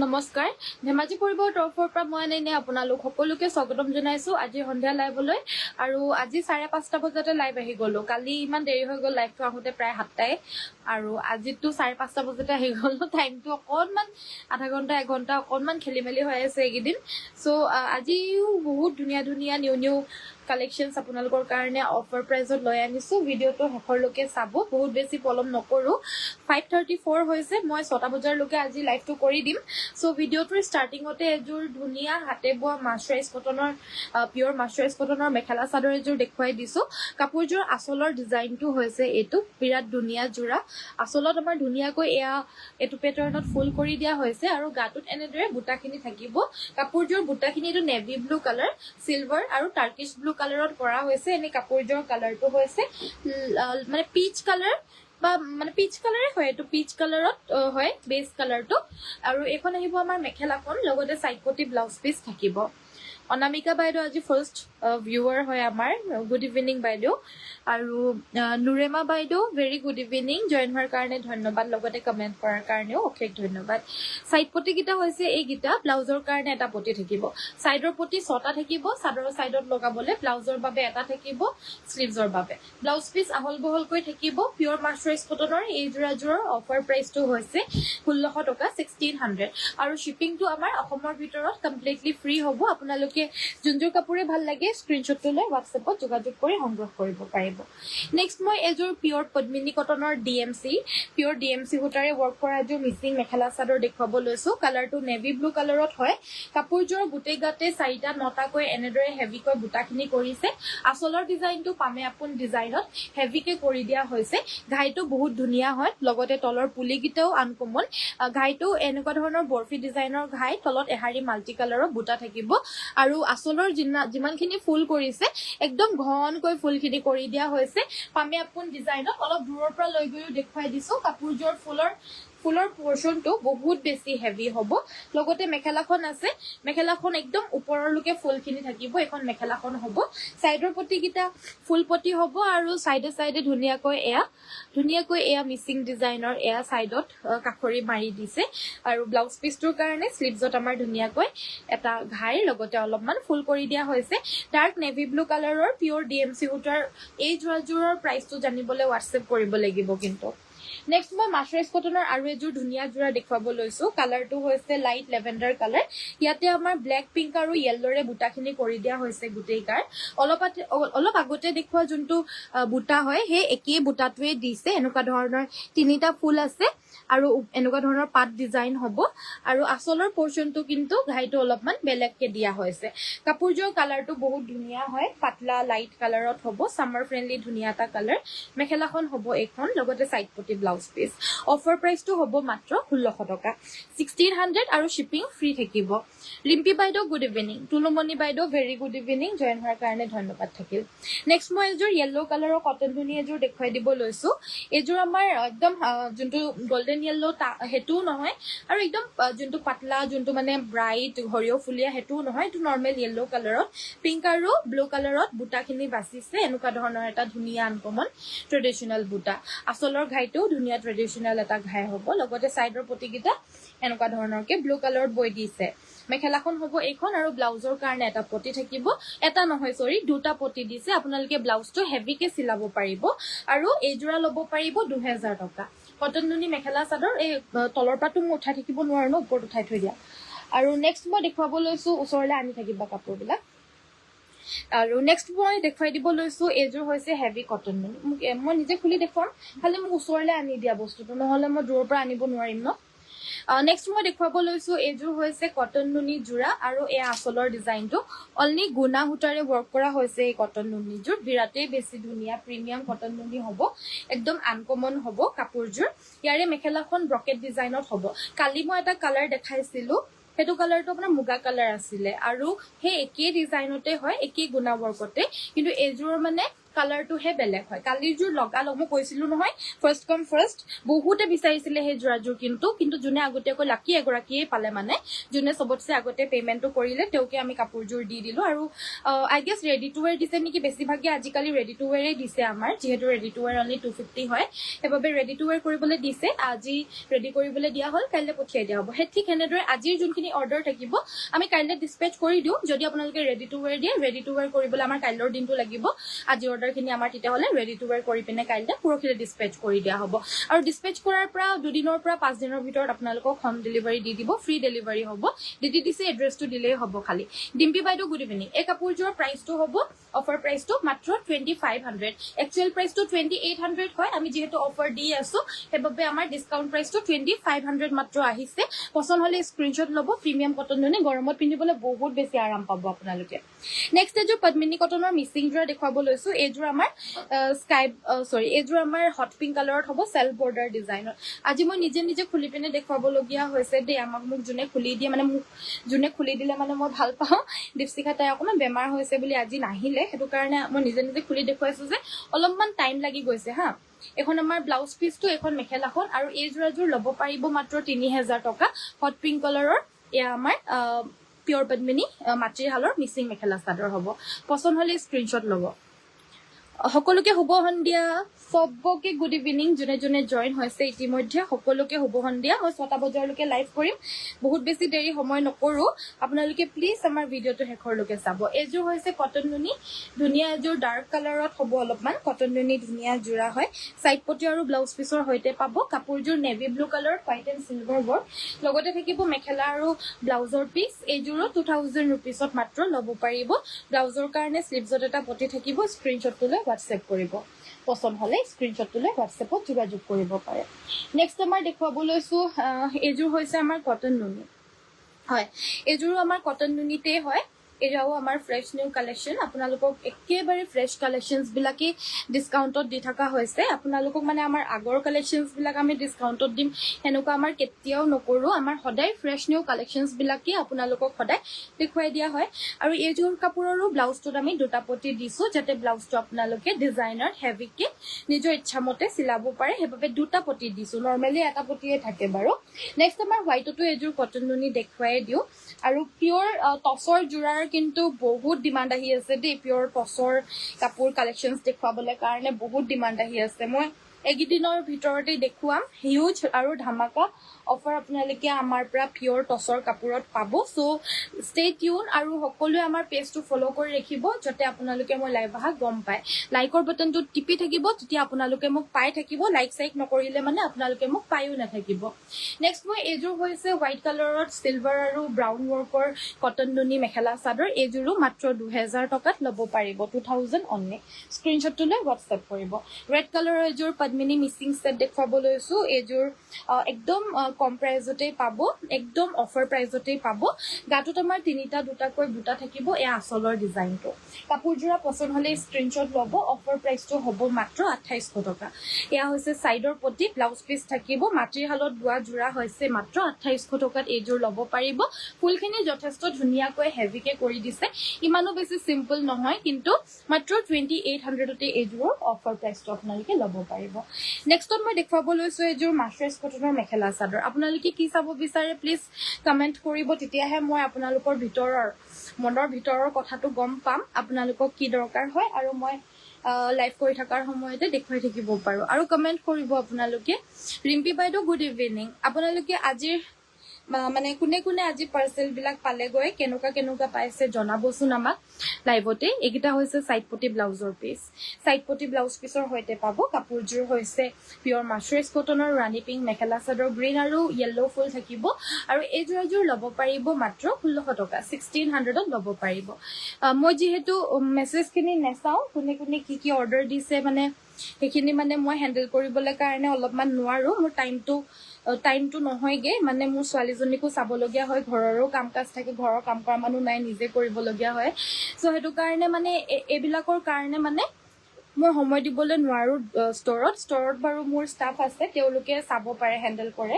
নমস্কাৰ ধেমাজি পৰিবৰ তৰফৰ পৰা মই এনে আপোনালোক সকলোকে স্বাগতম জনাইছো আজি সন্ধিয়া লাইভলৈ আৰু আজি 5:30 বজাতে লাইভ আহি গলো কালি ইমান দেৰি হৈ গল লাইভটো আহোতে প্ৰায় 7টাই আৰু আজিটো 5:30 বজাতে আহি গল টাইমটো অকনমান আধা ঘন্টা 1 ঘন্টা অকনমান খেলিমেলি হৈ আছে এইদিন সো আজিও বহুত ধুনীয়া নিউ কালেকশনস আপোনালোকৰ কাৰণে অফাৰ প্ৰাইজত লৈ আনিছো ভিডিওটো হেখৰলৈকে চাব বহুত বেছি পলম নকৰো 5:34 হৈছে মই 6টা বজাৰ লৈকে আজি লাইভটো কৰি দিম সো ভিডিওটোৰ ষ্টাৰ্টিংতে এজোৰ ধুনীয়া হাতে বোৱা মাছৰাইজ কটনৰ পিওৰ মাছৰাইজ কটনৰ মেখেলা চাদৰ এজোৰ দেখুৱাই দিছো কাপোৰজোৰ আচলৰ ডিজাইনটো হৈছে এটো বিৰাট ধুনীয়া জোৰা আচলত আমাৰ ধুনীয়াকৈ এটো পেটাৰ্নত ফুল কৰি দিয়া হৈছে আৰু গাটোত এনেদৰে বুটাখিনি থাকিব কাপোৰজোৰ বুটাখিনিটো নেভি ব্লু কালাৰ সিলভাৰ আৰু টাৰ্কিশ ব্লু কালাৰত কৰা হৈছে এনে কাপোৰজোৰ কালাৰটো হৈছে মানে পিচ কালাৰ বা মানে পিচ কালাৰে হয় এটো পিচ কালাৰত হয় বেস কালাৰটো আৰু এখন আহিব আমাৰ মেখেলাখন লগতে সাইড পটি ব্লাউজ পিস থাকিব অনামিকা বাইদেউ আজি ফাৰ্স্ট ভিউৱাৰ হয় আমাৰ গুড ইভিনিং বাইদেউ আৰু নুৰেমা বাইদেউ ভেৰি গুড ইভিনিং জয়েন হোৱাৰ কাৰণে ধন্যবাদ লগতে কমেন্ট কৰাৰ কাৰণেও অশেষ ধন্যবাদ সাইড পটি কিটা হৈছে এই গিটা ব্লাউজৰ কাৰণে এটা পটি থাকিব সাইডৰ পটি 6টা থাকিব সাদৰৰ সাইডত লগাবলে ব্লাউজৰ বাবে এটা থাকিব স্লিভছৰ বাবে ব্লাউজ পিস আহল বহল কৈ থাকিব পিওৰ মাছৰাইজ কটনৰ এই জোৰাজোৰৰ অফাৰ প্ৰাইসটো হৈছে 1600 টকা 1600 আৰু শিপিংটো আমাৰ অসমৰ ভিতৰত কমপ্লিটলি ফ্ৰী হ'ব আপোনালোকে যোনজোৰ কাপোৰে ভাল লাগে স্ক্ৰিনশ্বটটো লৈ WhatsAppত যোগাযোগ কৰি সংগ্ৰহ কৰিব পাৰিব নেক্সট মই এজোৰ পিওৰ পদ্মিনী কটনৰ পিওৰ ডিএমসি সূতাৰে ওয়াৰ্ক কৰা এজোৰ মিচিং মেখেলা চাদৰ দেখুৱাব লৈছো কালাৰটো নেভি ব্লু কালাৰত হয় কাপোৰজোৰ গুটেই গাতে 4টা 9টা কৈ এনেদৰে হেভি কৈ বুটাখিনি কৰিছে আচলৰ ডিজাইনটো পামে আপোন ডিজাইনত হেভিকে কৰি দিয়া হৈছে ঘাইটো বহুত ধুনীয়া হয় লগতে তলৰ পুলি গিটাও আনকমন ঘাইটো এনেকুৱা ধৰণৰ বৰফি ডিজাইনৰ ঘাই তলত এহাৰি মাল্টি কালাৰৰ বুটা থাকিব আৰু আচলৰ যিমানখিনি ফুল কৰিছে একদম ঘনকৈ ফুলখিনি কৰি দিয়া হৈছে পামে আপোন ডিজাইনত অলপ দূৰৰ পৰা লৈ গৈও দেখুৱাই দিছো কাপোৰজোৰ ফুলৰ পোৰ্শনটো বহুত বেছি হেভি হ'ব লগতে মেখেলাখন আছে মেখেলাখন একদম ওপৰলৈকে ফুলখিনি থাকিব এখন মেখেলাখন হ'ব সাইডৰ পটি কিটা ফুল পটি হ'ব আৰু সাইডে ধুনীয়াকৈ এয়া মিচিং ডিজাইনৰ এয়া সাইডত কাখৰি মাৰি দিছে আৰু ব্লাউজ পিসটোৰ কাৰণে স্লিভছত আমাৰ ধুনীয়াকৈ এটা ঘাই লগতে অলপমান ফুল কৰি দিয়া হৈছে ডাৰ্ক নেভি ব্লু কালাৰৰ পিওৰ ডিএমসি সূতাৰ এই জোৰাজোৰৰ প্ৰাইসটো জানিবলৈ WhatsApp কৰিব লাগিব কিন্তু নেক্সট মই মাছৰাইজ কটনৰ আৰু এজোৰ ধুনীয়া জোৰা দেখুৱাব লৈছো কালাৰটো হৈছে লাইট লেভেণ্ডাৰ কালাৰ ইয়াতে আমাৰ ব্ল্যাক পিংক আৰু ইয়েলৰে বুটাখিনি কৰি দিয়া হৈছে গুটেই কাৰ অলপ আগতে দেখুৱা যোনটো বুটা হয় হে একেই বুটাটোৱে দিছে এনেকুৱা ধৰণৰ 3টা ফুল আছে আৰু এনেকুৱা ধৰণৰ পাত ডিজাইন হ'ব আৰু আচলৰ পোৰ্শনটো কিন্তু ঘাইটো অলপমান বেলেগকে দিয়া হৈছে কাপোৰজোৰ কালাৰটো বহুত ধুনীয়া হয় পাতলা লাইট কালাৰত হ'ব সামাৰ ফ্ৰেন্ডলি ধুনীয়া এটা কালাৰ মেখেলাখন হ'ব এখন লগতে সাইড পটি ব্লাউজ পিস অফাৰ প্ৰাইসটো হ'ব মাত্ৰ 1600 টকা 1600 আৰু শিপিং ফ্ৰী থাকিব ৰিম্পি বাইদেউ গুড ইভিনিং তুলুমণি বাইদেউ ভেৰি গুড ইভিনিং জয়েন হোৱাৰ কাৰণে ধন্যবাদ থাকিল নেক্সট মই এজোৰ ইয়েলো কালাৰৰ কটন ধুনী এজোৰ দেখুৱাই দিব লৈছো এজোৰ আমাৰ একদম যোনটো গোল্ডেন ইয়েলো হেতু নহয় আৰু একদম যোনটো পাতলা যোনটো মানে ব্ৰাইট হৰিও ফুলিয়া হেতু নহয় এটো নৰমাল ইয়েলো কালাৰত পিংক আৰু ব্লু কালাৰত বুটাখিনি বাছিছে এনেকুৱা ধৰণৰ এটা ধুনীয়া আনকমন ট্ৰেডিশনাল বুটা আচলৰ ঘাইটো ধুনীয়া ট্ৰেডিশনাল এটা ঘাই হ'ব লগতে সাইডৰ পটি কিটা এনেকুৱা ধৰণৰকে ব্লু কালাৰত বৈ দিছে মেখেলাখন হ'ব এইখন আৰু ব্লাউজৰ কাৰণে এটা পটি থাকিব এটা নহয় সৰি দুটা পটি দিছে আপোনালোকে ব্লাউজটো হেভিকে চিলাব পাৰিব আৰু এই জোৰা ল'ব পাৰিব 2000 টকা কটন নুনি মেখেলা চাদৰ এই তলৰ পাটো মই উঠাই থাকিব নোৱাৰো ন ওপৰত উঠাই থৈ দিয়া আৰু নেক্সট মই দেখুৱাব লৈছো ওচৰলৈ আনি থাকিবা কাপোৰবিলাক আৰু নেক্সট মই দেখুৱাই দিব লৈছো এজোৰ হৈছে হেভি কটন মই নিজে খুলি দেখুৱাম খালি মোক ওচৰলৈ আনি দিয়া বস্তুটো নহলে মই দূৰৰ পৰা আনিব নোৱাৰিম ন নেক্সট মই দেখুৱাব লৈছো এজোৰ হৈছে কটন নুনি জোৰা আৰু এই আচলৰ ডিজাইনটো অনলি গুনা হুটাৰে ওয়াৰ্ক কৰা হৈছে এই কটন নুনি জোৰ বিৰাটেই বেছি ধুনীয়া প্ৰিমিয়াম কটন নুনি হ'ব একদম আনকমন হ'ব কাপোৰজোৰ ইয়াৰে মেখেলাখন ব্ৰকেট ডিজাইনত হ'ব কালি মই এটা কালাৰ দেখাইছিলো হেতু কালাৰটো আপোনাৰ মুগা কালাৰ আছিলে আৰু হে একেই ডিজাইনতে হয় একেই গুনা ওয়াৰ্কতে কিন্তু এজোৰ মানে কালাৰটোহে বেলেগ হয় কালিৰযোৰ লগালো মই কৈছিলো নহয় ফাৰ্ষ্ট কাম ফাৰ্ষ্ট বহুতে বিচাৰিছিলে সেই যোৰাযোৰ কিন্তু যোনে আগতীয়াকৈ লাকি এগৰাকীয়ে পালে মানে যোনে সবতছে আগতে পেমেন্টটো কৰিলে তেওঁকে আমি কাপোৰযোৰ দি দিলো আৰু আই গেছ ৰেডি টু ৱেৰ দিছে নেকি বেছিভাগে আজিকালি ৰেডি টু ৱেৰে দিছে আমাৰ যিহেতু ৰেডি টু ৱেৰ অনলি 250 হয় সেইবাবে ৰেডি টু ৱেৰ কৰিবলৈ দিছে আজি ৰেডি কৰিবলৈ দিয়া হ'ল কাইলৈ পঠিয়াই দিয়া হ'ব সেই ঠিক এনেদৰে আজিৰ যোনখিনি অৰ্ডাৰ থাকিব আমি কাইলৈ ডিস্পেচ কৰি দিওঁ যদি আপোনালোকে ৰেডি টু ৱেৰ দিয়ে ৰেডি টু ৱেৰ কৰিবলৈ আমাৰ কাইলৈৰ দিনটো লাগিব আজি অৰ্ডাৰখিনি আমাৰ তেতিয়াহ'লে ৰেডি টু ৱেৰ কৰি পিনে কাইলৈ পৰহিলৈ ডিস্পেচ কৰি দিয়া হ'ব আৰু ডিস্পেচ কৰাৰ পৰা 2 দিনৰ পৰা 5 দিনৰ ভিতৰত আপোনালোকক হোম ডেলিভাৰী দি দিব ফ্ৰী ডেলিভাৰী হ'ব ডিটিডিসি এড্ৰেছটো দিলেই হ'ব খালি ডিম্পি বাইদেউ গুড ইভিনিং এই কাপোৰযোৰৰ প্ৰাইচটো হ'ব অফাৰ প্ৰাইচটো মাত্ৰ 2500 একচুৱেল প্ৰাইচটো 2800 হয় আমি যেহেতু অফাৰ দি আছো সেইবাবে আমাৰ ডিসকাউন্ট প্ৰাইচটো 2500 মাত্ৰ আহিছে পছন্দ হলে স্ক্ৰিনশ্বট ল'ব প্ৰিমিয়াম কটন মানে গৰমত পিন্ধিবলৈ বহুত বেছি আৰাম পাব আপোনালোকে নেক্সট এযোৰ পদ্মিনী কটনৰ মিচিং যোৰা দেখুৱাব লৈছো এইযোৰ আমাৰ এইযোৰ আমাৰ হট পিংক কালাৰত হ'ব সেলফ বৰ্ডাৰ ডিজাইনত আজি মই নিজে খুলি পিনে দেখুৱাব লগিয়া হৈছে দেই আমাক মোক যোনে খুলি দিয়ে মানে মোক যোনে খুলি দিলে মানে মই ভাল পাওঁ দীপশিখা তাই অকমান বেমাৰ হৈছে বুলি আজি নাহিলে সেইটো কাৰণে মই নিজে খুলি দেখুৱাইছো যে অলপমান টাইম লাগি গৈছে হা এখন আমাৰ ব্লাউজ পিসটো এখন মেখেলাখন আৰু এই যোৰাযোৰ ল'ব পাৰিব মাত্ৰ 3000 টকা হট পিংক কালাৰৰ এয়া আমাৰ পিয়ৰ পদ্মিনী মাটিৰ হালৰ মিচিং মেখেলা চাদৰ হ'ব পছন্দ হলে স্ক্ৰিনশ্বট ল'ব সকলোকে শুভ সন্ধিয়া সবকে গুড ইভিনিং যোনে জয়েন হৈছে ইতিমধ্যে সকলোকে শুভ সন্ধিয়া মই 6টা বজালৈকে লাইভ কৰিম বহুত বেছি দেৰি সময় নকৰো আপোনালোকে প্লিজ আমাৰ ভিডিওটো শেষৰলৈকে চাব এইযোৰ হৈছে কটন নুনি ধুনিয়া এযোৰ ডাৰ্ক কালাৰত হ'ব অলপমান কটন নুনি ধুনিয়া জোৰা হয় সাইড পটি আৰু ব্লাউজ পিসৰ হৈতে পাব কাপোৰযোৰ navy blue colour white and silver work লগতে থাকিব মেখেলা আৰু ব্লাউজৰ পিস এইযোৰো 2000 ৰুপিছত মাত্ৰ ল'ব পাৰিব ব্লাউজৰ কাৰণে স্লিভছত এটা পটি থাকিব স্ক্ৰিনশ্বটটো লৈ হোৱাটছএপ কৰিব পছন্দ হলে স্ক্ৰিনশ্বটটো লৈ হোৱাটছএপত যোগাযোগ কৰিব পাৰে নেক্সট আমাৰ দেখুৱাব লৈছো এইযোৰ হৈছে আমাৰ কটন নুনি হয় এইযোৰো আমাৰ কটন নুনিতে হয় এৰাও আমাৰ ফ্ৰেশ নিউ কালেকশন আপোনালোকক একেবাৰে ফ্ৰেশ কালেকশনছ বিলাকে ডিসকাউন্টত দি থকা হৈছে আপোনালোকক মানে আমাৰ আগৰ কালেকশনছ বিলাক আমি ডিসকাউন্টত দিম হেনুকা আমাৰ কেতিয়াও নকৰো আমাৰ সদায় ফ্ৰেশ নিউ কালেকশনছ বিলাকে আপোনালোকক সদায় দেখুৱাই দিয়া হয় আৰু এইযোৰ কাপোৰৰো ব্লাউজটোত আমি দুটা পটি দিছো যাতে ব্লাউজটো আপোনালোকে ডিজাইনাৰ হেভিকে নিজৰ ইচ্ছামতে চিলাব পাৰে হেবাবে দুটা পটি দিছো নৰমালি এটা পটিয়ে থাকে বাৰু নেক্সট আমাৰ হোৱাইটটো এইযোৰ কটন নুনি দেখুৱাই দিও আৰু পিওৰ টসৰ জোৰাৰ কিন্তু বহুত ডিমান্ড আহি আছে দেই পিওৰ টসৰ কাপোৰ কালেকশনস দেখুৱাবলৈ কাৰণে বহুত ডিমান্ড আহি আছে মই এগিদিনৰ ভিতৰতে দেখুৱাম হিউজ আৰু ধামাকা অফাৰ আপোনালোকে আমাৰ পৰা পিওৰ টসৰ কাপোৰত পাব সো ষ্টে টিউন আৰু সকলোৱে আমাৰ পেজটো ফলো কৰি ৰাখিব যাতে আপোনালোকে মই লাইভ আহা গম পায় লাইকৰ বাটনটো টিপি থাকিব তেতিয়া আপোনালোকে মোক পাই থাকিব লাইক সাইক নকৰিলে মানে আপোনালোকে মোক পায়ো নাথাকিব নেক্সট মই এইযোৰ হৈছে হোৱাইট কালাৰত সিলভাৰ আৰু ব্ৰাউন ৱৰ্কৰ কটন নুনি মেখেলা চাদৰ এইযোৰো মাত্ৰ 2000 টকাত ল'ব পাৰিব 2000 অনলি স্ক্ৰিনশ্বটটো লৈ হোৱাটছএপ কৰিব ৰেড কালাৰৰ এইযোৰ পদ্মিনী মিচিং সেট দেখুৱাব লৈছো এইযোৰ একদম কম প্ৰাইজতে পাব একদম অফাৰ প্ৰাইজতে পাব গাটোত আমাৰ তিনিটা দুটাকৈ বুটা থাকিব এই আচলৰ ডিজাইনটো কাপোৰজোৰা পছন্দ হলে স্ক্ৰিনশ্বট ল'ব অফাৰ প্ৰাইচটো হ'ব মাত্ৰ 2800 টকা এয়া হৈছে সাইডৰ পটি ব্লাউজ পিস থাকিব মাটিৰ হালত বোৱা জোৰা হৈছে মাত্ৰ 2800 টকাত এইযোৰ ল'ব পাৰিব ফুলখিনি যথেষ্ট ধুনিয়াকৈ হেভিকে কৰি দিছে ইমানো বেছি সিম্পল নহয় কিন্তু মাত্ৰ 2800 তে এইযোৰ অফাৰ প্ৰাইচটো আপোনালোকে ল'ব পাৰিব নেক্সটত মই দেখুৱাব লৈছো এইযোৰ মাছৰেছ কটনৰ মেখেলা চাদৰ আপোনালোকে কি চাব বিচাৰে প্লিজ কমেন্ট কৰিব তেতিয়াহে মই আপোনালোকৰ মনৰ ভিতৰৰ কথাটো গম পাম আপোনালোকক কি দৰকাৰ হয় আৰু মই লাইভ কৰি থকাৰ সময়তে দেখুৱাই থাকিব পাৰো আৰু কমেন্ট কৰিব আপোনালোকে ৰিম্পি বাইদেউ গুড ইভিনিং আপোনালোকে আজিৰ মানে কোনে আজি পাৰ্সেল বিলাক পালে গৈ কেনেকুৱা পাইছে জনাবচোন আমাক লাইভতে একিটা হৈছে সাইড পটি ব্লাউজৰ পিস সাইড পটি ব্লাউজ পিসৰ হৈতে পাব কাপোৰজোৰ হৈছে পিওৰ মাছৰেছ কটনৰ ৰাণী পিংক মেখেলা চাদৰ গ্ৰীন আৰু ইয়েলো ফুল থাকিব আৰু এই যোৰাযোৰ ল'ব পাৰিব মাত্ৰ 1600 টকা 1600ত ল'ব পাৰিব মই যেহেতু মেছেজখিনি নেচাও কোনে কি অৰ্ডাৰ দিছে মানে সেইখিনি মানে মই হ্যান্ডেল কৰিবলৈ কাৰণে অলপমান নোৱাৰো মোৰ টাইমটো নহয়গে মানে মোৰ ছোৱালীজনীকো চাবলগীয়া হয় ঘৰৰো কাম কাজ থাকে ঘৰৰ কাম কৰা মানুহ নাই নিজে কৰিবলগীয়া হয় সো হেতু কাৰণে মানে এবিলাকৰ কাৰণে মানে মই সময় দিবলৈ নোৱাৰো ষ্টৰত বাৰু মোৰ ষ্টাফ আছে তেওঁলোকে চাব পাৰে হ্যান্ডেল কৰে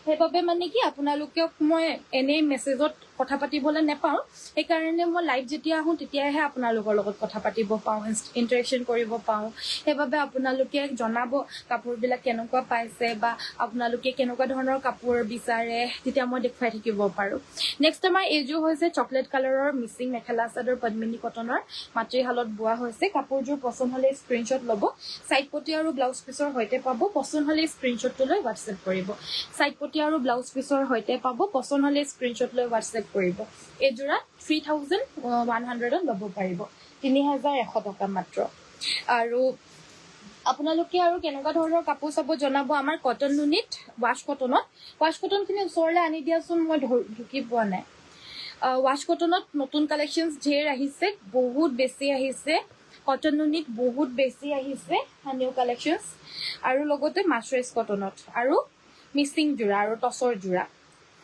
সেইবাবে মানে কি আপোনালোকক মই এনে মেছেজত কথা পাতিবলৈ নেপাওঁ সেইকাৰণে মই লাইভ যেতিয়া আহোঁ তেতিয়াহে আপোনালোকৰ লগত কথা পাতিব পাওঁ ইণ্টাৰেকশ্যন কৰিব পাওঁ সেইবাবে আপোনালোকে জনাব কাপোৰবিলাক কেনেকুৱা পাইছে বা আপোনালোকে কেনেকুৱা ধৰণৰ কাপোৰ বিচাৰে তেতিয়া মই দেখুৱাই থাকিব পাৰোঁ নেক্সট আমাৰ এইযোৰ হৈছে চকলেট কালাৰৰ মিচিং মেখেলা চাদৰ পদ্মিনী কটনৰ মাতৃশালত বোৱা হৈছে কাপোৰযোৰ পচন্দ হ'লে স্ক্ৰীনশ্বট ল'ব সাইড পটি আৰু ব্লাউজ পিছৰ সৈতে পাব পচন্দ হ'লে স্ক্ৰীনশ্বটটো লৈ হোৱাটছএপ কৰিব সাইড পটি আৰু ব্লাউজ পিছৰ সৈতে পাব পচন্দ হ'লে স্ক্ৰীনশ্বট লৈ হোৱাটছএপ কৰিব এইযোৰা 3100 ল'ব পাৰিব 3100 টকা মাত্ৰ আৰু আপোনালোকে আৰু কেনেকুৱা ধৰণৰ কাপোৰ চাব জনাব আমাৰ কটন নুনিত ৱাছ কটনখিনি ওচৰলৈ আনি দিয়াচোন মই ঢুকি পোৱা নাই ৱাছ কটনত নতুন কালেকশ্যনছ ঢেৰ আহিছে বহুত বেছি আহিছে কটন নুনিত বহুত বেছি আহিছে নিউ কালেকশ্যনছ আৰু লগতে মাছৰাইজ কটনত আৰু মিচিং যোৰা আৰু টচৰ যোৰা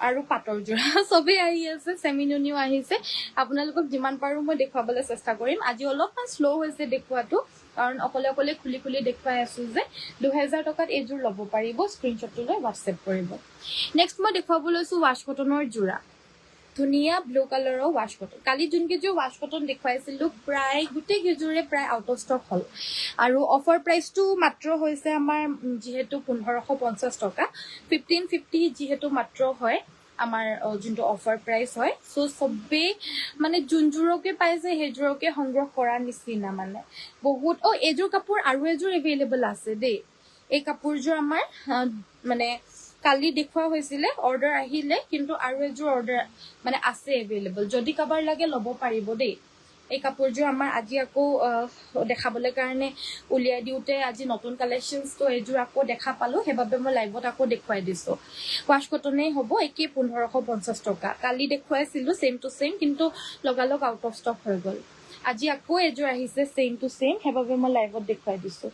আৰু পাটৰ যোৰা চবেই আহি আছে চেমি নুনিও আহিছে আপোনালোকক যিমান পাৰোঁ মই দেখুৱাবলৈ চেষ্টা কৰিম আজি অলপমান শ্ল' হৈছে দেখুৱাটো কাৰণ অকলে অকলে খুলি খুলি দেখুৱাই আছোঁ যে 2000 টকাত এইযোৰ ল'ব পাৰিব স্ক্ৰীনশ্বটটো লৈ হোৱাটছএপ কৰিব নেক্সট মই দেখুৱাব লৈছোঁ ৱাছ কটনৰ যোৰা ধুনীয়া ব্লু কালাৰৰ ৱাছ কটন কালি যোনকেইযোৰ ৱাছ কটন দেখুৱাইছিলোঁ প্ৰায় গোটেইকেইযোৰে প্ৰায় আউট অফ ষ্টক হ'ল আৰু অফাৰ প্ৰাইচটো মাত্ৰ হৈছে আমাৰ যিহেতু 1550 টকা 1550 যিহেতু মাত্ৰ হয় আমাৰ যোনটো অফাৰ প্ৰাইচ হয় চ' চবেই মানে যোনযোৰকে পাইছে সেইযোৰকে সংগ্ৰহ কৰাৰ নিচিনা মানে বহুত এইযোৰ কাপোৰ আৰু এযোৰ এভেইলেবল আছে দেই এই কাপোৰযোৰ আমাৰ মানে কালি দেখুওৱা হৈছিলে অৰ্ডাৰ আহিলে কিন্তু আৰু এযোৰ অৰ্ডাৰ মানে আছে এভেইলেবল যদি কাৰোবাৰ লাগে ল'ব পাৰিব দেই এই কাপোৰযোৰ আমাৰ আজি আকৌ দেখাবলৈ কাৰণে উলিয়াই দিওঁতে আজি নতুন কালেকশ্যনছটো এইযোৰ আকৌ দেখা পালোঁ সেইবাবে মই লাইভত আকৌ দেখুৱাই দিছোঁ ৱাছ কটনেই হ'ব একেই 1550 টকা কালি দেখুৱাইছিলোঁ ছেইম টু ছেইম কিন্তু লগালগ আউট অফ ষ্টক হৈ গ'ল আজি আকৌ এযোৰ আহিছে ছেইম টু ছেইম সেইবাবে মই লাইভত দেখুৱাই দিছোঁ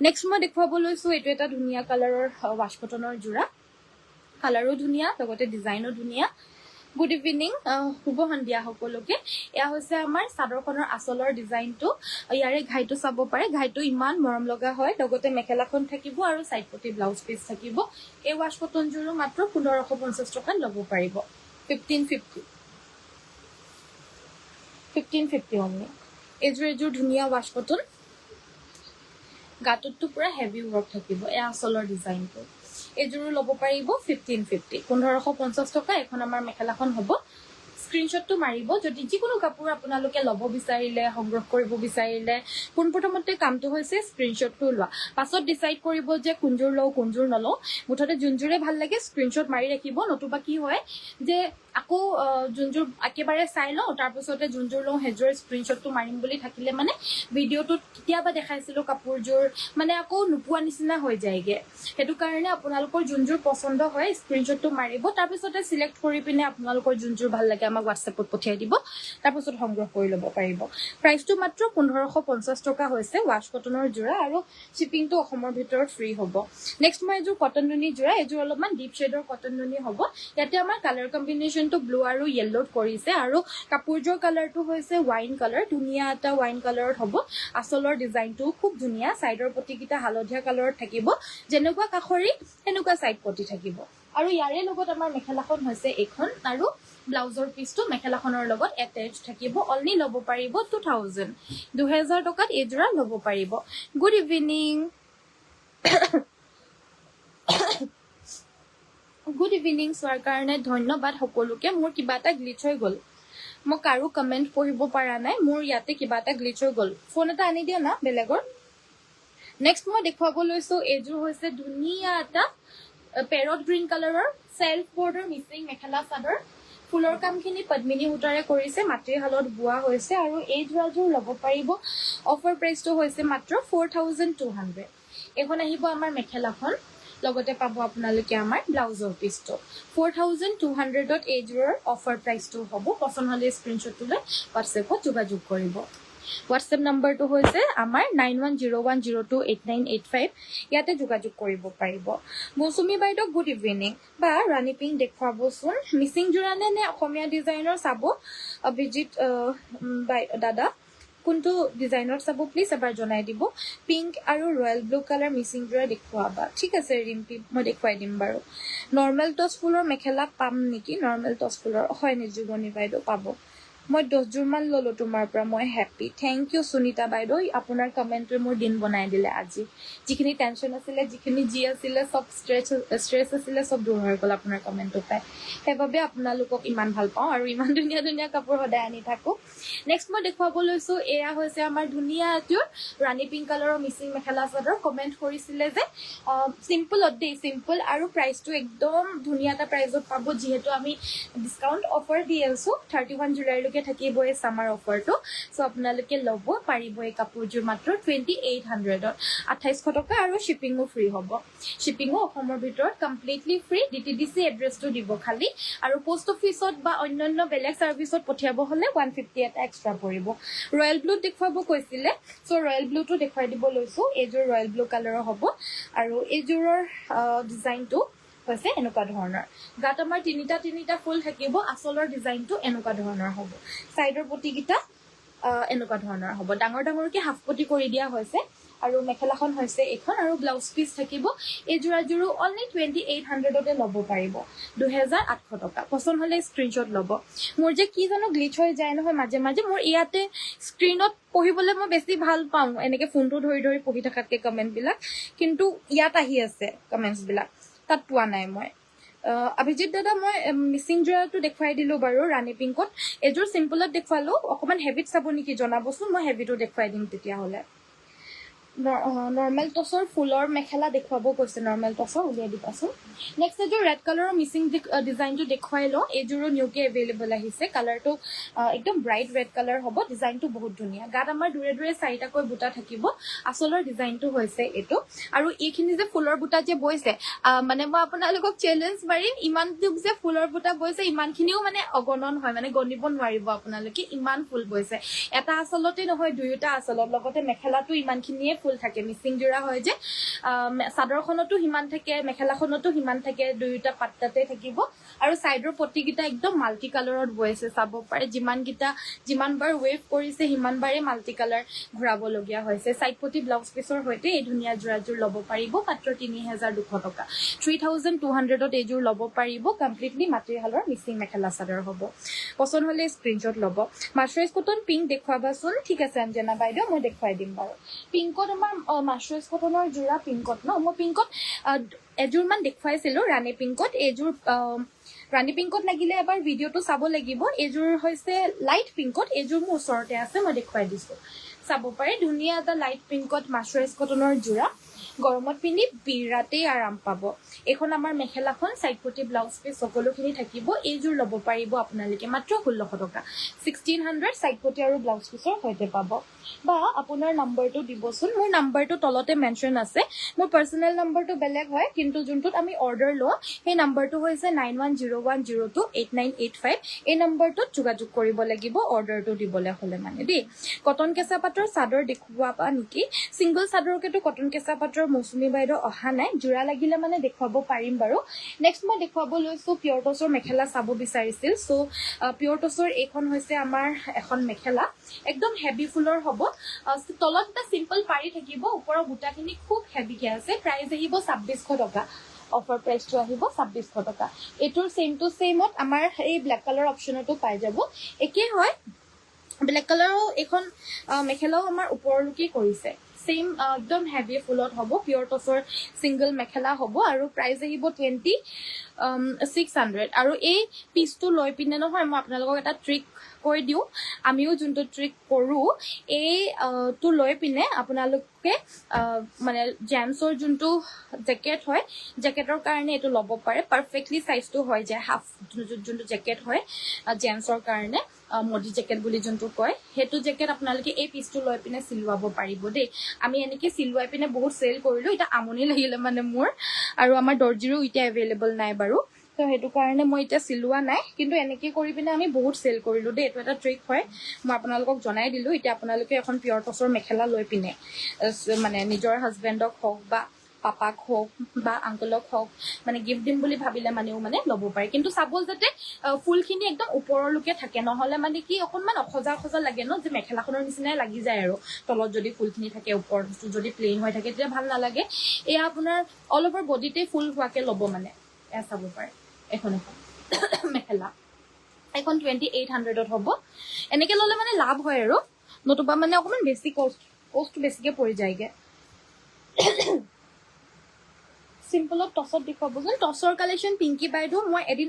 নেক্সট মই দেখুৱাব লৈছোঁ এইটো এটা ধুনীয়া কালাৰৰ ৱাছ কটনৰ যোৰা কালাৰো ধুনীয়া লগতে ডিজাইনো ধুনীয়া গুড ইভিনিং শুভ সন্ধিয়া সকলোকে এয়া হৈছে আমাৰ চাদৰখনৰ আঁচলৰ ডিজাইনটো ইয়াৰে ঘাইটো চাব পাৰে ঘাইটো ইমান মৰম লগা হয় লগতে মেখেলাখন থাকিব আৰু সাইড পটি ব্লাউজ পিচ থাকিব এই ৱাছ কটনযোৰো মাত্ৰ 1550 টকাত ল'ব পাৰিব 1550 অনলি এইযোৰ ধুনীয়া ৱাছ কটন গাটোতটো পুৰা হেভি ৱৰ্ক থাকিব এয়া আঁচলৰ ডিজাইনটো এইযোৰো ল'ব পাৰিব 1550 টকা এখন আমাৰ মেখেলাখন হ'ব স্ক্ৰীনশ্বটটো মাৰিব যদি যিকোনো কাপোৰ আপোনালোকে ল'ব বিচাৰিলে সংগ্ৰহ কৰিব বিচাৰিলে পোনপ্ৰথমতে কামটো হৈছে স্ক্ৰীনশ্বটটো লোৱা পাছত ডিচাইড কৰিব যে কোনযোৰ লওঁ কোনযোৰ নলওঁ মুঠতে যোনযোৰে ভাল লাগে স্ক্ৰীনশ্বট মাৰি ৰাখিব নতুবা কি হয় যে আকৌ যোনযোৰ একেবাৰে চাই লওঁ তাৰপিছতে যোনযোৰ লওঁ সেইযোৰ স্ক্ৰীনশ্বটটো মাৰিম বুলি থাকিলে মানে ভিডিঅ'টোত কেতিয়াবা দেখাইছিলোঁ কাপোৰযোৰ মানে আকৌ নোপোৱা নিচিনা হৈ যায়গে সেইটো কাৰণে আপোনালোকৰ যোনযোৰ পচন্দ হয় স্ক্ৰীনশ্বটটো মাৰিব তাৰপিছতে চিলেক্ট কৰি পিনে আপোনালোকৰ যোনযোৰ ভাল লাগে আমাক হোৱাটছএপত পঠিয়াই দিব তাৰপিছত সংগ্ৰহ কৰি ল'ব পাৰিব প্ৰাইচটো মাত্ৰ 1550 টকা হৈছে ৱাছ কটনৰ যোৰা আৰু শ্বিপিংটো অসমৰ ভিতৰত ফ্ৰী হ'ব নেক্সট মই এযোৰ কটন নুনি যোৰা এইযোৰ অলপমান ডিপ শ্বেডৰ কটন নুনি হ'ব ইয়াতে আমাৰ কালাৰ কম্বিনেশ্যনটো ব্লু আৰু য়েল্লোত কৰিছে আৰু কাপোৰযোৰ কালাৰটো হৈছে ৱাইন কালাৰ ধুনীয়া এটা ৱাইন কালাৰত হ'ব আঁচলৰ ডিজাইনটো খুব ধুনীয়া চাইডৰ পটিকেইটা হালধীয়া কালাৰত থাকিব যেনেকুৱা কাষৰী সেনেকুৱা চাইড পটি থাকিব আৰু ইয়াৰে লগত আমাৰ মেখেলাখন হৈছে এইখন আৰু ব্লাউজৰ পিচটো মেখেলাখনৰ লগত এটেচ থাকিব অনলি ল'ব পাৰিব 2000 টকাত এইযোৰা ল'ব পাৰিব গুড ইভিনিং গুড ইভিনিং চোৱাৰ কাৰণে ধন্যবাদ সকলোকে মোৰ কিবা এটা গ্লিচ হৈ গ'ল মই কাৰো কমেণ্ট পঢ়িব পৰা নাই মোৰ ইয়াতে কিবা এটা গ্লিচ হৈ গ'ল ফোন এটা আনি দিয়া না বেলেগৰ নেক্সট মই দেখুৱাব লৈছোঁ এইযোৰ হৈছে ধুনীয়া এটা পেৰট গ্ৰীণ কালাৰৰ চেল্ফ বৰ্ডাৰ মিচিং মেখেলা চাদৰ ফুলৰ কামখিনি পদ্মিনী সূতাৰে কৰিছে মাতৃশালত বোৱা হৈছে আৰু এই যোৰাযোৰ ল'ব পাৰিব অফাৰ প্ৰাইচটো হৈছে মাত্ৰ 4200 এখন আহিব আমাৰ মেখেলাখন লগতে পাব আপোনালোকে আমাৰ ব্লাউজৰ পিচটো 4200ত এইযোৰৰ অফাৰ প্ৰাইচটো হ'ব পচন্দ হ'লে স্ক্ৰীনশ্বটটো লৈ হোৱাটছএপত যোগাযোগ কৰিব হোৱাটছএপ নম্বৰটো হৈছে আমাৰ 9101028985 ইয়াতে যোগাযোগ কৰিব পাৰিব মৌচুমী বাইদেউ গুড ইভিনিং বা ৰাণী পিংক দেখুৱাবচোন মিচিং যোৰা নে অসমীয়া ডিজাইনৰ চাব অভিজিত দাদা কোনটো ডিজাইনত চাব প্লিজ এবাৰ জনাই দিব পিংক আৰু ৰয়েল ব্লু কালাৰ মিচিং যোৰা দেখুৱাবা ঠিক আছে ৰিম্পি মই দেখুৱাই দিম বাৰু নৰ্মেল টচ ফুলৰ মেখেলা পাম নেকি নৰ্মেল টচ ফুলৰ হয় নিযুগনি বাইদেউ পাব মই 10 যোৰ মান ললো তোমাৰ পৰা মই হ্যাপি থ্যাংক ইউ সুনিতা বাইদেউ আপোনাৰ কমেন্টে মোৰ দিন বনাই দিলে আজি যিখিনি টেনশন আছিল যিখিনি জি আছিল সব স্ট্ৰেছ আছিল সব দূৰ হৈ গল আপোনাৰ কমেন্টটো পাই সেইবাবে আপোনালোকক ইমান ভাল পাওঁ আৰু ইমান ধুনীয়া ধুনীয়া কাপোৰ সদায় আনি থাকো নেক্সট মই দেখুৱাব লৈছো এয়া হৈছে আমাৰ ধুনীয়া এটোৰ ৰাণী পিংক কালাৰৰ মিচিং মেখেলা চাদৰ কমেন্ট কৰিছিলে যে সিম্পলত দেই সিম্পল আৰু প্ৰাইসটো একদম ধুনীয়া এটা প্ৰাইসত পাব যেহেতু আমি ডিসকাউন্ট অফাৰ দি আছো 31 জুলাইলৈকে থাকিব এই সামাৰ অফাৰটো সো আপোনালোকে ল'ব পাৰিব এই কাপোৰযোৰ মাত্ৰ 2800ত 2800 টকা আৰু শিপিংও ফ্ৰী হ'ব শিপিংও অসমৰ ভিতৰত কমপ্লিটলি ফ্ৰী ডিটিডিসি এড্ৰেছটো দিব খালি আৰু পোষ্ট অফিসত বা অন্যান্য বেলেগ সাৰ্ভিসত পঠিয়াব হলে 150 এটা এক্সট্ৰা পৰিব ৰয়েল ব্লু দেখুৱাব কৈছিলে সো ৰয়েল ব্লুটো দেখুৱাই দিব লৈছো এইযোৰ ৰয়েল ব্লু কালাৰৰ হ'ব আৰু এইযোৰৰ ডিজাইনটো হৈছে এনেকুৱা ধৰণৰ গাত আমাৰ তিনিটা ফুল থাকিব আসলৰ ডিজাইনটো এনেকুৱা ধৰণৰ হ'ব সাইডৰ পটিকিটা এনেকুৱা ধৰণৰ হ'ব ডাঙৰ ডাঙৰকে হাফ পটি কৰি দিয়া হৈছে আৰু মেখেলাখন হৈছে এখন আৰু ব্লাউজ পিস থাকিব এই জোৰাজোৰো অনলি 2800তে ল'ব পাৰিব 2800 টকা পছন্দ হলে স্ক্ৰিনশ্বট ল'ব মোৰ যে কি জানো গ্লিচ হৈ যায় নহয় মাজে মাজে মোৰ ইয়াতে স্ক্ৰিনত পঢ়িবলৈ মই বেছি ভাল পাওঁ এনেকে ফোনটো ধৰি ধৰি পঢ়ি থাকাতকে কমেন্ট বিলাক কিন্তু ইয়াত আহি আছে কমেন্টছ বিলাক তাত পোৱা নাই মই অভিজিত দাদা মই মিচিং জোৰাটো দেখুৱাই দিলো বাৰু ৰাণী পিংকত এযোৰ সিম্পলত দেখুৱালো অকমান হেভিত চাব নেকি জনাবচোন মই হেভিটো দেখুৱাই দিম তেতিয়া হলে নৰ্মেল টছৰ ফুলৰ মেখেলা দেখুৱাব কৈছে নৰ্মেল টছৰ উলিয়াই দিবাচোন নেক্সট এযোৰ ৰেড কালাৰৰ মিচিং ডিজাইনটো দেখুৱাই লওঁ এইযোৰো নিউকে এভেইলেবল আহিছে কালাৰটো একদম ব্ৰাইট ৰেড কালাৰ হ'ব ডিজাইনটো বহুত ধুনীয়া গাত আমাৰ দূৰে দূৰে চাৰিটাকৈ বুটা থাকিব আসলৰ ডিজাইনটো হৈছে এইটো আৰু এইখিনি যে ফুলৰ বুটা যে বৈছে মানে মই আপোনালোকক চ্যালেঞ্জ মাৰিম ইমান যে ফুলৰ বুটা বৈছে ইমানখিনিও মানে অগণন হয় মানে গণিব নোৱাৰিব আপোনালোকে ইমান ফুল বৈছে এটা আসলতে নহয় দুয়োটা আসলত লগতে মেখেলাটো ইমানখিনিয়ে ফুল থাকে মিচিং জোৰা হয় যে সাদৰখনতো হিমান থাকে মেখেলাখনতো হিমান থাকে দুয়োটা পাট্টাতে থাকিব আৰু সাইডৰ পটিকিটা একদম মাল্টি কালাৰত বৈছে চাব পাৰে যিমানবাৰ ৱেভ কৰিছে হিমানবাৰে মাল্টি কালাৰ ঘূৰাব লগিয়া হৈছে সাইড পটি ব্লাউজ পিছৰ হৈতে এই ধুনীয়া জোৰাজোৰ ল'ব পাৰিব মাত্ৰ 3200 টকা 3200ত এইযোৰ ল'ব পাৰিব কমপ্লিটলি মাটিহালৰ মিচিং মেখেলা চাদৰ হ'ব পছন্দ হলে স্ক্ৰিনশ্বট ল'ব মাৰ্চাৰাইজ কটন পিংক দেখুৱাবাচোন ঠিক আছে অঞ্জনা বাইদেউ মই দেখুৱাই দিম বাৰু পিংকত আমাৰ মাৰ্চাৰাইজ কটনৰ জোৰা পিংকত ন মই পিংকত এযোৰ মান দেখুৱাইছিলো ৰাণী পিংকত এইযোৰ ৰাণী পিংকত লাগিলে এবাৰ ভিডিওটো চাব লাগিব এইযোৰ হৈছে লাইট পিংকত এইযোৰ মোৰ ওচৰতে আছে মই দেখুৱাই দিছো চাব পাৰে ধুনীয়া এটা লাইট পিংকত মাৰ্চাৰাইজ কটনৰ জোৰা গৰমত পিন্ধি বিৰাটেই আৰাম পাব এখন আমাৰ মেখেলাখন সাইড পটি ব্লাউজ পিস সকলোখিনি থাকিব এইযোৰ ল'ব পাৰিব আপোনালোকে মাত্ৰ 1600 টকা 1600 সাইড পটি আৰু ব্লাউজ পিসৰ হৈতে পাব বা আপোনাৰ নম্বৰটো দিবচোন মোৰ নম্বৰটো তলতে মেনশন আছে মোৰ পাৰ্সোনাল নম্বৰটো বেলেগ হয় কিন্তু যোনটোত আমি অৰ্ডাৰ লওঁ সেই নম্বৰটো হৈছে 9101028985 এই নম্বৰটোত যোগাযোগ কৰিব লাগিব অৰ্ডাৰটো দিবলৈ হলে মানে দেই কটন কেঁচা পাটৰ চাদৰ দেখুৱাবা নেকি সিঙ্গল চাদৰকেটো কটন কেঁচা পাটৰ মৌসুমী বাইদেউ অহা নাই জোৰা লাগিলে মানে দেখুৱাব পাৰিম বাৰু নেক্সট মই দেখুৱাব লৈছো পিয়ৰ টছৰ মেখেলা চাব বিচাৰিছিল সো পিয়ৰ টছৰ এইখন হৈছে আমাৰ এখন মেখেলা একদম হেভি ফুলৰ হ'ব তলত এটা সিম্পল পাৰি থাকিব ওপৰৰ বুটাখিনি খুব হেভিকে আছে প্ৰাইস আহিব 2600 টকা অফাৰ প্ৰাইসটো আহিব 2600 টকা এটোৰ সেম টু সেমত আমাৰ এই ব্ল্যাক কালাৰ অপচনটো পাই যাব একে হয় ব্ল্যাক কালাৰৰ এখন মেখেলাও আমাৰ ওপৰলৈকে কৰিছে সেম একদম হেভি ফুলত হ'ব পিয়ৰ টছৰ সিঙ্গল মেখেলা হ'ব আৰু প্ৰাইস আহিব 2600 আৰু এই পিসটো লৈ পিনে নহয় মই আপোনালোকক এটা ট্ৰিক কৈ দিও আমিও যোনটো ট্ৰিক কৰো এই টু লৈ পিনে আপোনালোকে মানে জেন্সৰ যোনটো জেকেট হয় জেকেটৰ কাৰণে এটো ল'ব পাৰে পাৰফেক্টলি সাইজটো হয় যায় হাফ যোনটো জেকেট হয় জেন্সৰ কাৰণে মডি জেকেট বুলি যোনটো কয় হেতু জেকেট আপোনালোকে এই পিসটো লৈ পিনে সিলুৱাব পাৰিব দেই আমি এনেকে সিলুৱাই পিনে বহুত সেল কৰিলো এটা আমনি লাগিলে মানে মোৰ আৰু আমাৰ দৰ্জিৰো ইটা अवेलेबल নাই বাৰু তো হেতু কাৰণে মই ইটা সিলুৱা নাই কিন্তু এনেকে কৰি পিনে আমি বহুত সেল কৰিলো দেই এটো এটা ট্ৰিক হয় মই আপোনালোকক জনাই দিলো ইটা আপোনালোকে এখন পিয়ৰ টছৰ মেখেলা লৈ পিনে মানে নিজৰ হাজবেণ্ডক হক বা পাপাক হওক বা আংকলক হওক মানে গিফ্ট দিম বুলি ভাবিলে মানেও মানে ল'ব পাৰে কিন্তু চাব যাতে ফুলখিনি একদম ওপৰলৈকে থাকে নহ'লে মানে কি অকণমান অসজা অসজা লাগে ন যে মেখেলাখনৰ নিচিনাই লাগি যায় আৰু তলত যদি ফুলখিনি থাকে ওপৰটো যদি প্লেইন হৈ থাকে তেতিয়া ভাল নালাগে এয়া আপোনাৰ অল অভাৰ বডিতে ফুল হোৱাকে ল'ব মানে এয়া চাব পাৰে এখন এখন মেখেলা এখন 2800ত হ'ব এনেকে ল'লে মানে লাভ হয় আৰু নতুবা মানে অকণমান বেছি কষ্ট বেছিকে পৰি যায়গে সিম্পলত টছত দেখুৱাবচোন টছৰ কালেকশ্যন পিংকি বাইদেউ মই এদিন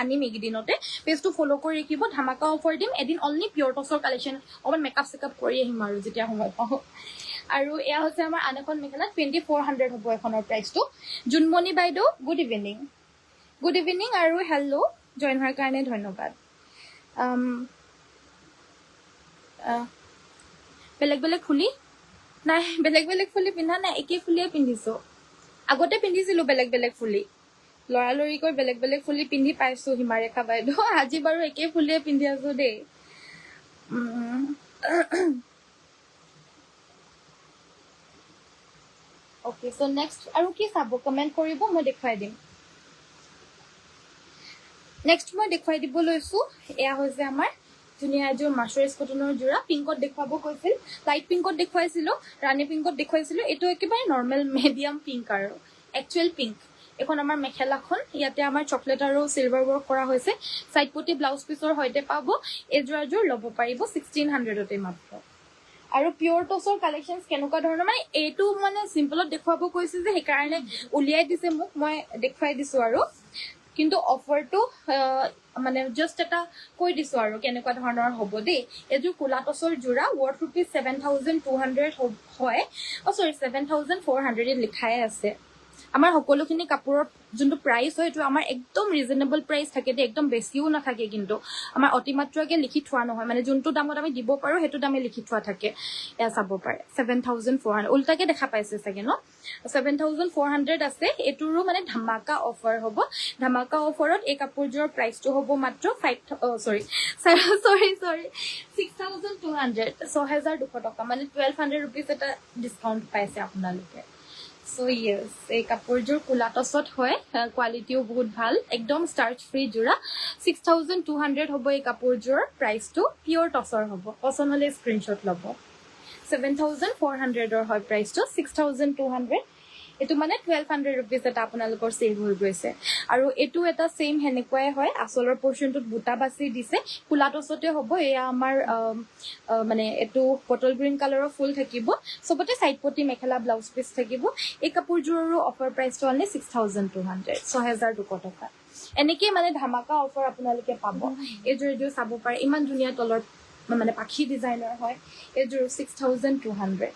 আনিম এইকেইদিনতে পেজটো ফ'ল' কৰি ৰাখিব ধামাকা অফাৰ দিম এদিন অনলি পিয়ৰ টছৰ কালেকশ্যন অকণমান মেকআপ চেকআপ কৰি আহিম আৰু যেতিয়া সময় পাওঁ আৰু এয়া হৈছে আমাৰ আন এখন মেখেলা 2400 হ'ব এখনৰ প্ৰাইচটো জুনমণি বাইদেউ গুড ইভিনিং আৰু হেল্ল' জইন হোৱাৰ কাৰণে ধন্যবাদ বেলেগ বেলেগ ফুলি নাই বেলেগ বেলেগ ফুলি পিন্ধা নাই একেই ফুলিয়ে পিন্ধিছোঁ আগতে পিন্ধিছিলোঁ বেলেগ বেলেগ ফুলি লৰালৰিকৈ বেলেগ বেলেগ ফুলি পিন্ধি পাইছোঁ হিমাৰেখা বাইদেউ আজি বাৰু একেই ফুলিয়ে পিন্ধি আছোঁ দেই অ'কে চ' নেক্সট আৰু কি চাব কমেণ্ট কৰিব মই দেখুৱাই দিম নেক্সট মই দেখুৱাই দিব লৈছোঁ এয়া হৈছে আমাৰ ধুনীয়া এযোৰ মাৰ্চাৰাইজ কটনৰ যোৰা পিংকত দেখুৱাব কৈছিল লাইট পিংকত দেখুৱাইছিলোঁ ৰাণী পিংকত দেখুৱাইছিলোঁ এইটো একেবাৰে নৰ্মেল মিডিয়াম পিংক আৰু একচুৱেল পিংক এখন আমাৰ মেখেলাখন ইয়াতে আমাৰ চকলেট আৰু চিলভাৰ ৱৰ্ক কৰা হৈছে চাইড পটি ব্লাউজ পিচৰ সৈতে পাব এযোৰ ল'ব পাৰিব 1600তে মাত্ৰ আৰু পিয়ৰ টছৰ কালেকশ্যনছ কেনেকুৱা ধৰণৰ মানে এইটো মানে চিম্পলত দেখুৱাব কৈছে যে সেইকাৰণে উলিয়াই দিছে মোক মই দেখুৱাই দিছোঁ আৰু কিন্তু অফাৰটো মানে জাষ্ট এটা কৈ দিছোঁ আৰু কেনেকুৱা ধৰণৰ হ'ব দেই এইযোৰ কোলা টছৰ যোৰা ৱৰ্থ ৰুপিজ 7200 হয় 7400 লিখাই আছে আমাৰ সকলোখিনি কাপোৰৰ যোনটো প্ৰাইচ হয় এইটো আমাৰ একদম ৰিজনেবল প্ৰাইচ থাকে দেই একদম বেছিও নাথাকে কিন্তু আমাৰ অতিমাত্ৰাকে লিখি থোৱা নহয় মানে যোনটো দামত আমি দিব পাৰোঁ সেইটো দামে লিখি থোৱা থাকে এয়া চাব পাৰে 7400 উল্টাকে দেখা পাইছে চাগে ন 7400 আছে এইটোৰো মানে ধামাকা অফাৰ হ'ব ধামাকা অফাৰত এই কাপোৰযোৰৰ প্ৰাইচটো হ'ব মাত্ৰ 6200 টকা মানে 1200 ৰুপিজ এটা ডিছকাউণ্ট পাইছে আপোনালোকে সো ইয়েছ এই কাপোৰযোৰ কোলা টছত হয় কোৱালিটিও বহুত ভাল একদম ষ্টাৰ্চ ফ্ৰী যোৰা 6200 হ'ব এই কাপোৰযোৰৰ প্ৰাইচটো পিয়ৰ টছৰ হ'ব পচন্দ হ'লে স্ক্ৰীনশ্বট ল'ব 7400 হয় প্ৰাইচটো 6200 এইটো মানে 1200 ৰুপিজ এটা আপোনালোকৰ সেল হৈ গৈছে আৰু এইটো এটা সেম হেনেকুৱাই হয় আচলৰ পৰ্চনটোত বুটা বাছি দিছে কোলা টছতে হ'ব এয়া আমাৰ মানে এইটো বটল গ্ৰীণ কালাৰৰ ফুল থাকিব সবতে সাইড পটি মেখেলা ব্লাউজ পিচ থাকিব এই কাপোৰযোৰৰো অফাৰ প্ৰাইচটো অনলি 6200 টকা এনেকৈ মানে ধামাকা অফাৰ আপোনালোকে পাব এইযোৰ চাব পাৰে ইমান ধুনীয়া তলৰ মানে পাখি ডিজাইনৰ হয় এইযোৰ 6200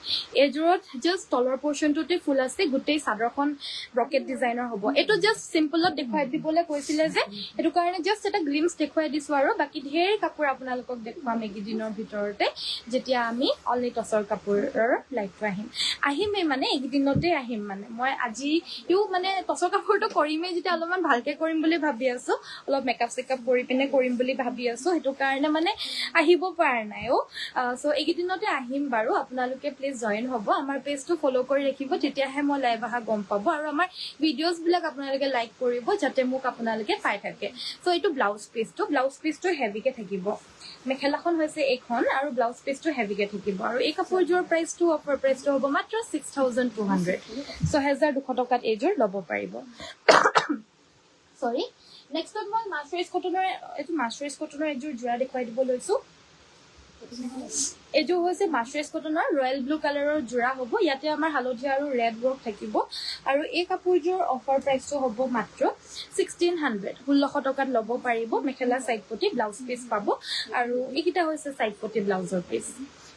এইযোৰত জাষ্ট তলৰ পৰ্চনটোতে ফুল আছে গোটেই চাদৰখন ব্ৰকেট ডিজাইনৰ হ'ব এইটো জাষ্ট সিম্পলত দেখুৱাই দিবলৈ কৈছিলে যে এইটো কাৰণে জাষ্ট এটা গ্লিমছ দেখুৱাই দিছোঁ আৰু বাকি ঢেৰ কাপোৰ আপোনালোকক দেখুৱাম এইকেইদিনৰ ভিতৰতে যেতিয়া আমি অনলি টছৰ কাপোৰৰ লাইভটো আহিমেই মানে এইকেইদিনতে আহিম মানে মই আজিও মানে টছৰ কাপোৰটো কৰিমেই যেতিয়া অলপমান ভালকে কৰিম বুলি ভাবি আছোঁ অলপ মেকআপ চেকআপ কৰি পিনে কৰিম বুলি ভাবি আছোঁ সেইটো কাৰণে মানে আহিব পৰা নাই সো এইকেইদিনতে আহিম বাৰু আপোনালোকে প্লিজ জইন হ'ব আমাৰ পেজটো ফ'ল' কৰি ৰাখিব তেতিয়াহে মই লাইভ অহা গম পাব আৰু আমাৰ ভিডিঅ'ছবিলাক আপোনালোকে লাইক কৰিব যাতে মোক আপোনালোকে পাই থাকে সো এইটো ব্লাউজ পিচটো হেভিকে থাকিব মেখেলাখন হৈছে এইখন আৰু ব্লাউজ পিচটো হেভিকে থাকিব আৰু এই কাপোৰযোৰৰ প্ৰাইচটো অফাৰ প্ৰাইচটো হ'ব মাত্ৰ 6200 6200 টকাত এইযোৰ ল'ব পাৰিব সৰি নেক্সটত মই মাৰ্চাৰাইজ কটনৰ এযোৰ যোৰা দেখুৱাই দিব লৈছোঁ এইযোৰ হৈছে মাৰ্চাৰাইজ কটনৰ ৰয়েল ব্লু কালাৰৰ যোৰা হ'ব ইয়াতে আমাৰ হালধীয়া আৰু ৰেড ৱৰ্ক থাকিব আৰু এই কাপোৰযোৰ অফাৰ প্ৰাইচটো হ'ব মাত্ৰ 1600 টকাত ল'ব পাৰিব মেখেলা সাইড পটি ব্লাউজ পিচ পাব আৰু এইকেইটা হৈছে সাইড পটি ব্লাউজৰ পিচ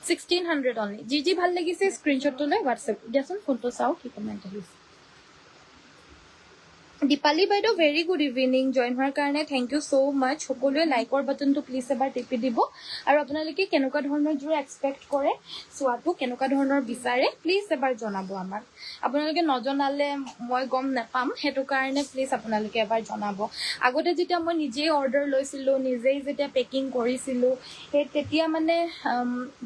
1600 অনলি যি ভাল লাগিছে স্ক্ৰীনশ্বটটো লৈ হোৱাটছএপ দিয়াচোন ফোনটো চাওঁ কি কমেণ্ট আহিছে দীপালি বাইদেউ ভেৰি গুড ইভিনিং জইন হোৱাৰ কাৰণে থেংক ইউ ছ' মাছ সকলোৱে লাইকৰ বাটনটো প্লিজ এবাৰ টিপি দিব আৰু আপোনালোকে কেনেকুৱা ধৰণৰ জোৰ এক্সপেক্ট কৰে চোৱাটো কেনেকুৱা ধৰণৰ বিচাৰে প্লিজ এবাৰ জনাব আমাক আপোনালোকে নজনালে মই গম নাপাম সেইটো কাৰণে প্লিজ আপোনালোকে এবাৰ জনাব আগতে যেতিয়া মই নিজেই অৰ্ডাৰ লৈছিলোঁ নিজেই যেতিয়া পেকিং কৰিছিলোঁ সেই তেতিয়া মানে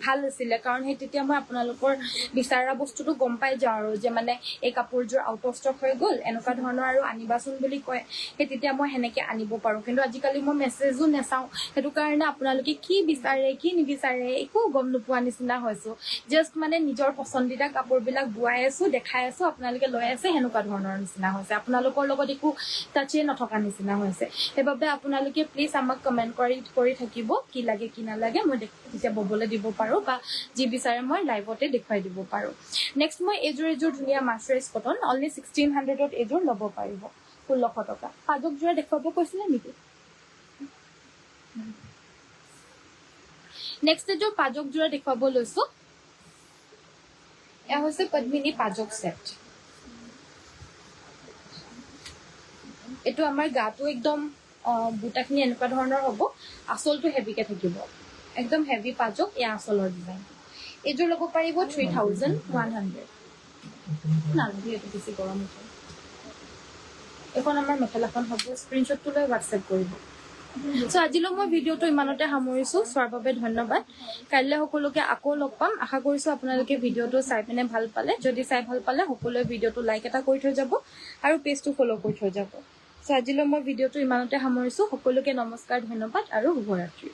ভাল আছিলে কাৰণ সেই তেতিয়া মই আপোনালোকৰ বিচাৰা বস্তুটো গম পাই যাওঁ আৰু যে মানে এই কাপোৰযোৰ আউট অফ ষ্টক হৈ গ'ল এনেকুৱা ধৰণৰ আৰু আনিবাচোন বুলি কয় সেই তেতিয়া মই সেনেকে আনিব পাৰোঁ কিন্তু আজিকালি মই মেছেজো নাচাওঁ সেইটো কাৰণে আপোনালোকে কি বিচাৰে কি নিবিচাৰে একো গম নোপোৱা নিচিনা হৈছোঁ জাষ্ট মানে নিজৰ পচন্দিতা কাপোৰবিলাক বোৱাই আছোঁ দেখাই আছোঁ আপোনালোকে লৈ আছে সেনেকুৱা ধৰণৰ নিচিনা হৈছে আপোনালোকৰ লগত একো টাচেই নথকা নিচিনা হৈছে সেইবাবে আপোনালোকে প্লিজ আমাক কমেণ্ট কৰি থাকিব কি লাগে কি নালাগে মই তেতিয়া ববলৈ দিব পাৰোঁ বা যি বিচাৰে মই লাইভতে দেখুৱাই দিব পাৰোঁ নেক্সট মই এযোৰ ধুনীয়া মাৰ্চাৰাইজ কটন অনলি 1600ত এযোৰ ল'ব পাৰিব 1600 টকা পাজক যোৰা দেখুৱাব কৈছিলে নেকি নেক্সট এযোৰ পাজক যোৰা দেখুৱাব লৈছোঁ এয়া হৈছে পদ্মিনী পাজক সেট এইটো আমাৰ গাটো একদম বুটাখিনি এনেকুৱা ধৰণৰ হ'ব আঁচলটো হেভিকে থাকিব একদম হেভি পাজক এয়া আঁচলৰ ডিজাইন এইযোৰ ল'ব পাৰিব 3100 নালাগে এইটো বেছি গৰম উঠে এখন আমাৰ মেখেলাখন হ'ব স্ক্ৰীনশ্বটটো লৈ হোৱাটছএপ কৰিব চ' আজিলৈ মই ভিডিঅ'টো ইমানতে সামৰিছোঁ চোৱাৰ বাবে ধন্যবাদ কাইলৈ সকলোকে আকৌ লগ পাম আশা কৰিছোঁ আপোনালোকে ভিডিঅ'টো চাই পিনে ভাল পালে যদি চাই ভাল পালে সকলোৱে ভিডিঅ'টো লাইক এটা কৰি থৈ যাব আৰু পেজটো ফ'ল' কৰি থৈ যাব চ' আজিলৈ মই ভিডিঅ'টো ইমানতে সামৰিছোঁ সকলোকে নমস্কাৰ ধন্যবাদ আৰু শুভৰাত্ৰি